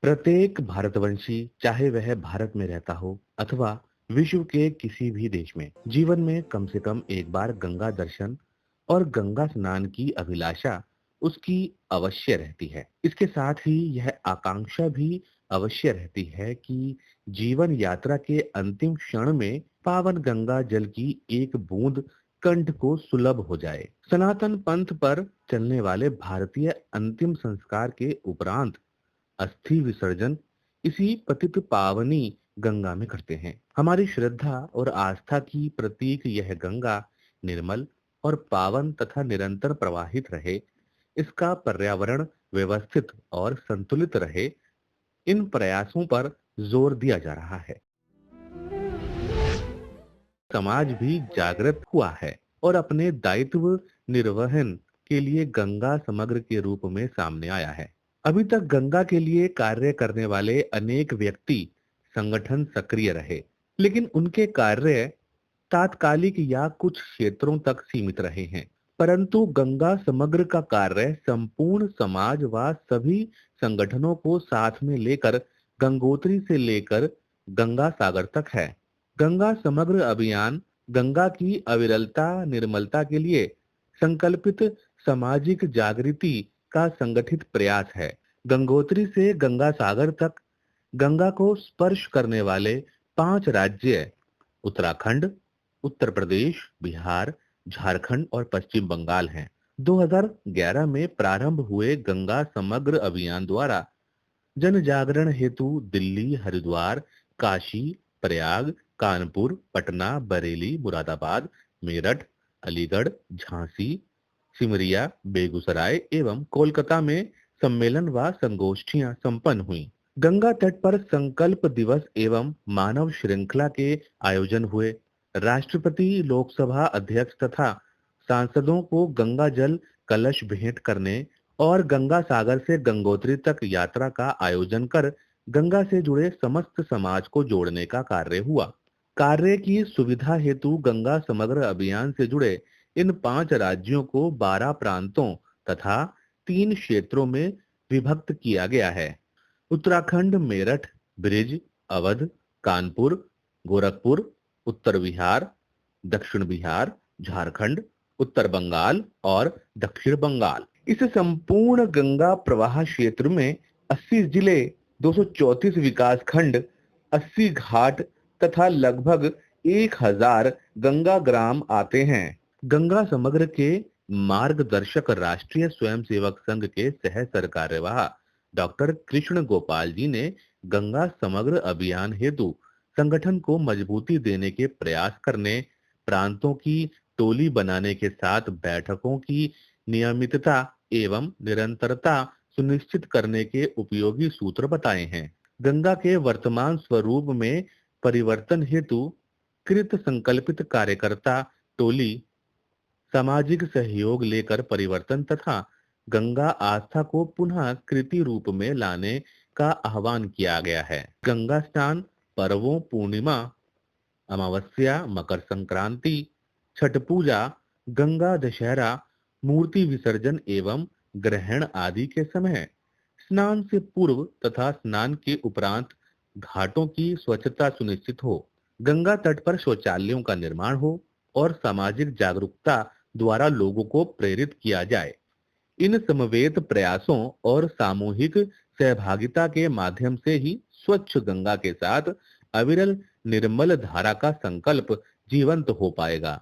प्रत्येक भारतवंशी, चाहे वह भारत में रहता हो अथवा विश्व के किसी भी देश में, जीवन में कम से कम एक बार गंगा दर्शन और गंगा स्नान की अभिलाषा उसकी अवश्य रहती है। इसके साथ ही यह आकांक्षा भी अवश्य रहती है कि जीवन यात्रा के अंतिम क्षण में पावन गंगा जल की एक बूंद कंठ को सुलभ हो जाए। सनातन पंथ पर चलने वाले भारतीय अंतिम संस्कार के उपरांत अस्थि विसर्जन इसी पतित पावनी गंगा में करते हैं। हमारी श्रद्धा और आस्था की प्रतीक यह गंगा निर्मल और पावन तथा निरंतर प्रवाहित रहे, इसका पर्यावरण व्यवस्थित और संतुलित रहे, इन प्रयासों पर जोर दिया जा रहा है। समाज भी जागृत हुआ है और अपने दायित्व निर्वहन के लिए गंगा समग्र के रूप में सामने आया है। अभी तक गंगा के लिए कार्य करने वाले अनेक व्यक्ति संगठन सक्रिय रहे, लेकिन उनके कार्य तात्कालिक या कुछ क्षेत्रों तक सीमित रहे हैं। परंतु गंगा समग्र का कार्य संपूर्ण समाज व सभी संगठनों को साथ में लेकर गंगोत्री से लेकर गंगा सागर तक है। गंगा समग्र अभियान गंगा की अविरलता निर्मलता के लिए संकल्पित सामाजिक जागृति का संगठित प्रयास है। गंगोत्री से गंगा सागर तक गंगा को स्पर्श करने वाले 5 राज्य उत्तराखंड, उत्तर प्रदेश, बिहार, झारखंड और पश्चिम बंगाल हैं। 2011 में प्रारंभ हुए गंगा समग्र अभियान द्वारा जन जागरण हेतु दिल्ली, हरिद्वार, काशी, प्रयाग, कानपुर, पटना, बरेली, मुरादाबाद, मेरठ, अलीगढ़, झांसी, सिमरिया, बेगूसराय एवं कोलकाता में सम्मेलन व संगोष्ठियां संपन्न हुई। गंगा तट पर संकल्प दिवस एवं मानव श्रृंखला के आयोजन हुए। राष्ट्रपति, लोकसभा अध्यक्ष तथा सांसदों को गंगा जल कलश भेंट करने और गंगा सागर से गंगोत्री तक यात्रा का आयोजन कर गंगा से जुड़े समस्त समाज को जोड़ने का कार्य हुआ। कार्य की सुविधा हेतु गंगा समग्र अभियान से जुड़े इन 5 राज्यों को 12 प्रांतों तथा 3 क्षेत्रों में विभक्त किया गया है। उत्तराखंड मेरठ, ब्रिज, अवध, कानपुर, गोरखपुर, उत्तर बिहार, दक्षिण बिहार, झारखंड, उत्तर बंगाल और दक्षिण बंगाल। इस संपूर्ण गंगा प्रवाह क्षेत्र में 80 जिले, 234 विकास खंड, 80 घाट तथा लगभग 1000 गंगा ग्राम आते हैं। गंगा समग्र के मार्गदर्शक राष्ट्रीय स्वयंसेवक संघ के सह सरकार्यवाह डॉक्टर कृष्ण गोपाल जी ने गंगा समग्र अभियान हेतु संगठन को मजबूती देने के प्रयास करने, प्रांतों की टोली बनाने के साथ बैठकों की नियमितता एवं निरंतरता सुनिश्चित करने के उपयोगी सूत्र बताए हैं। गंगा के वर्तमान स्वरूप में परिवर्तन हेतु कृत संकल्पित कार्यकर्ता टोली सामाजिक सहयोग लेकर परिवर्तन तथा गंगा आस्था को पुनः कृति रूप में लाने का आह्वान किया गया है। गंगा स्नान पर्वों, पूर्णिमा, अमावस्या, मकर संक्रांति, छठ पूजा, गंगा दशहरा, मूर्ति विसर्जन एवं ग्रहण आदि के समय स्नान से पूर्व तथा स्नान के उपरांत घाटों की स्वच्छता सुनिश्चित हो, गंगा तट पर शौचालयों का निर्माण हो और सामाजिक जागरूकता द्वारा लोगों को प्रेरित किया जाए। इन समवेत प्रयासों और सामूहिक सहभागिता के माध्यम से ही स्वच्छ गंगा के साथ अविरल निर्मल धारा का संकल्प जीवंत हो पाएगा।